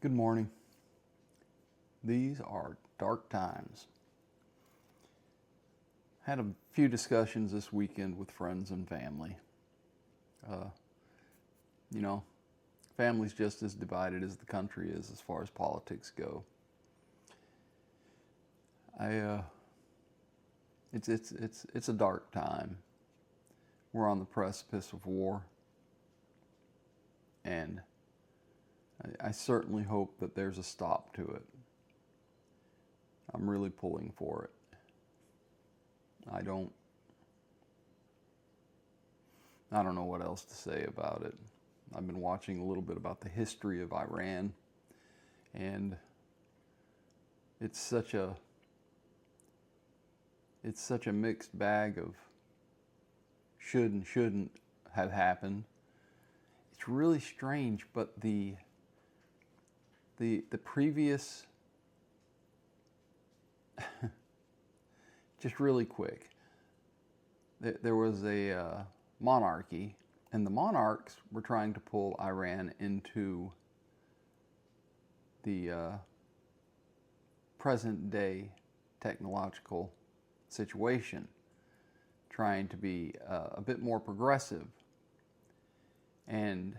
Good morning. These are dark times. Had a few discussions this weekend with friends and family. Uh, you know, family's just as divided as the country is as far as politics go. It's a dark time. We're on the precipice of war, and I certainly hope that there's a stop to it. I'm really pulling for it. I don't know what else to say about it. I've been watching a little bit about the history of Iran, and it's such a mixed bag of should and shouldn't have happened. It's really strange, but the previous, just really quick, there was a monarchy, and the monarchs were trying to pull Iran into the present day technological situation, trying to be a bit more progressive. And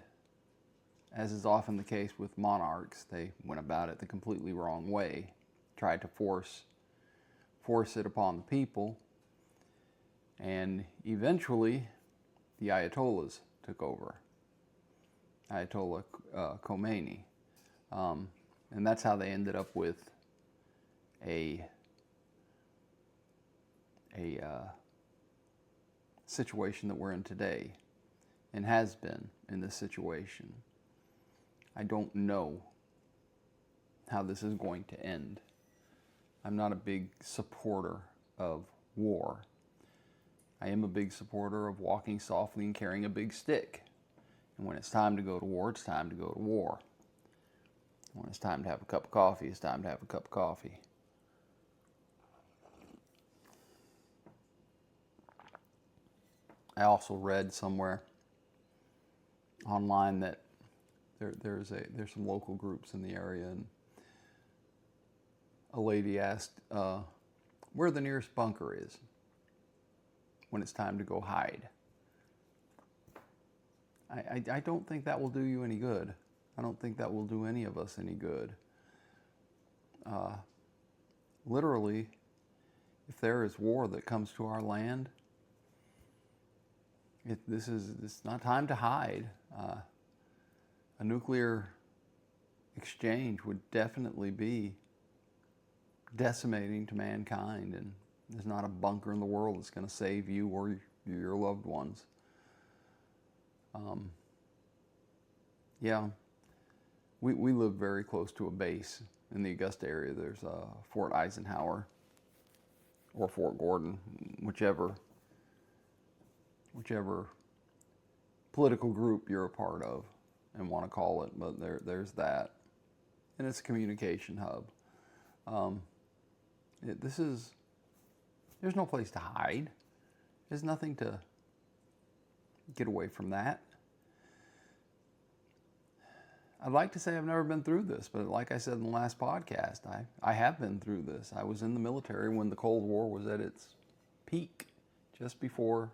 as is often the case with monarchs, they went about it the completely wrong way, tried to force it upon the people, and eventually the Ayatollahs took over. Ayatollah Khomeini. And that's how they ended up with a situation that we're in today, and has been in this situation. I don't know how this is going to end. I'm not a big supporter of war. I am a big supporter of walking softly and carrying a big stick. And when it's time to go to war, it's time to go to war. When it's time to have a cup of coffee, it's time to have a cup of coffee. I also read somewhere online that there's some local groups in the area, and a lady asked where the nearest bunker is when it's time to go hide. I don't think that will do you any good. I don't think that will do any of us any good. Literally, if there is war that comes to our land, it's not time to hide. A nuclear exchange would definitely be decimating to mankind, and there's not a bunker in the world that's going to save you or your loved ones. We live very close to a base in the Augusta area. There's Fort Eisenhower or Fort Gordon, whichever political group you're a part of and want to call it, but there's that, and it's a communication hub. There's no place to hide. There's nothing to get away from that. I'd like to say I've never been through this, but like I said in the last podcast, I have been through this. I was in the military when the Cold War was at its peak, just before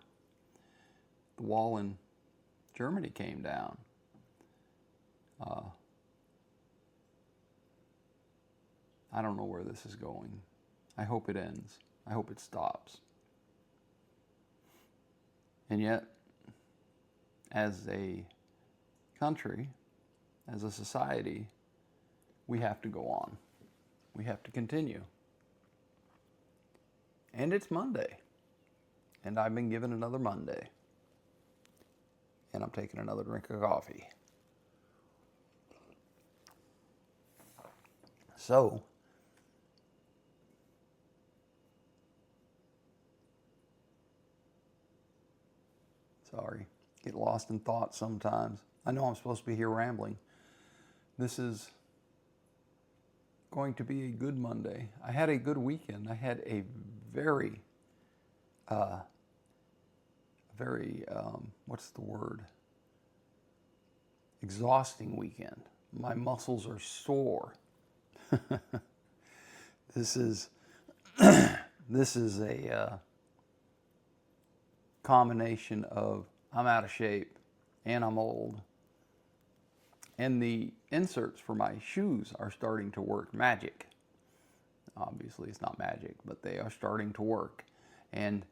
the wall in Germany came down. I don't know where this is going. I hope it ends. I hope it stops. And yet, as a country, as a society, we have to go on. We have to continue. And it's Monday. And I've been given another Monday. And I'm taking another drink of coffee. So, sorry, get lost in thought sometimes. I know I'm supposed to be here rambling. This is going to be a good Monday. I had a good weekend. I had a very, what's the word? Exhausting weekend. My muscles are sore. This is this is a combination of I'm out of shape and I'm old. And the inserts for my shoes are starting to work magic. Obviously, it's not magic, but they are starting to work. And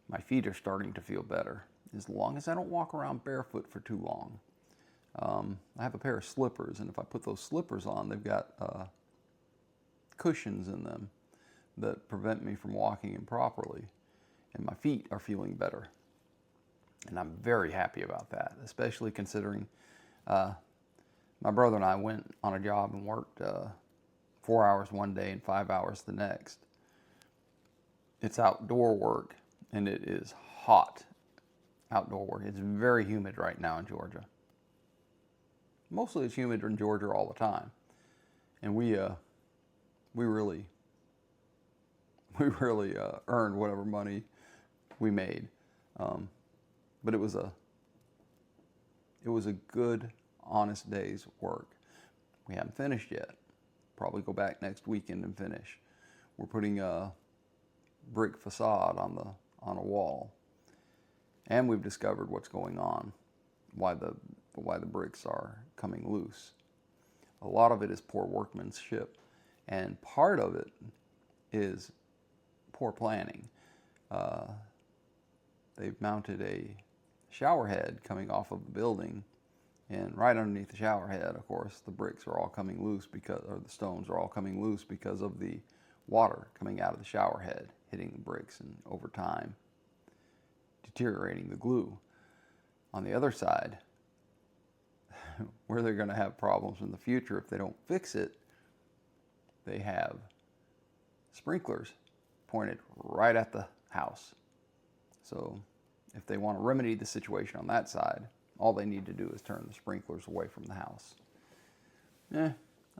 my feet are starting to feel better, as long as I don't walk around barefoot for too long. I have a pair of slippers, and if I put those slippers on, they've got cushions in them that prevent me from walking improperly. And my feet are feeling better. And I'm very happy about that, especially considering my brother and I went on a job and worked 4 hours one day and 5 hours the next. It's outdoor work, and it is hot outdoor work. It's very humid right now in Georgia. Mostly it's humid in Georgia all the time. And we really earned whatever money we made. But it was a good, honest day's work. We haven't finished yet. Probably go back next weekend and finish. We're putting a brick facade on a wall, and we've discovered what's going on, why the bricks are coming loose. A lot of it is poor workmanship, and part of it is poor planning. They've mounted a shower head coming off of the building, and right underneath the shower head, of course, the bricks are all coming loose or the stones are all coming loose because of the water coming out of the shower head, hitting the bricks, and over time deteriorating the glue. On the other side, where they're going to have problems in the future if they don't fix it, they have sprinklers pointed right at the house. So if they want to remedy the situation on that side, all they need to do is turn the sprinklers away from the house. I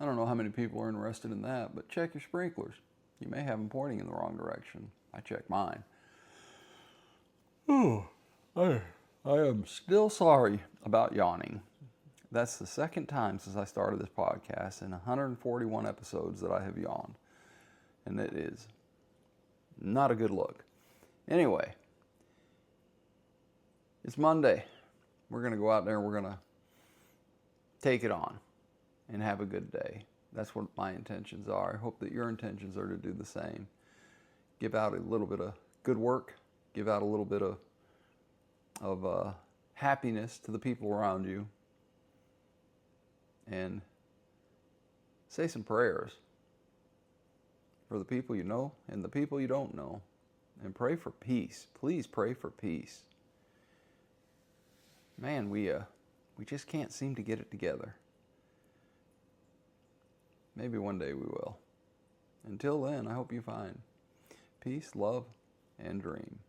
don't know how many people are interested in that, but check your sprinklers. You may have them pointing in the wrong direction. I checked mine. Oh, I am still sorry about yawning. That's the second time since I started this podcast in 141 episodes that I have yawned. And it is not a good look. Anyway, it's Monday. We're going to go out there and we're going to take it on and have a good day. That's what my intentions are. I hope that your intentions are to do the same. Give out a little bit of good work. Give out a little bit of happiness to the people around you. And say some prayers for the people you know and the people you don't know. And pray for peace. Please pray for peace. Man, we just can't seem to get it together. Maybe one day we will. Until then, I hope you find peace, love, and dream.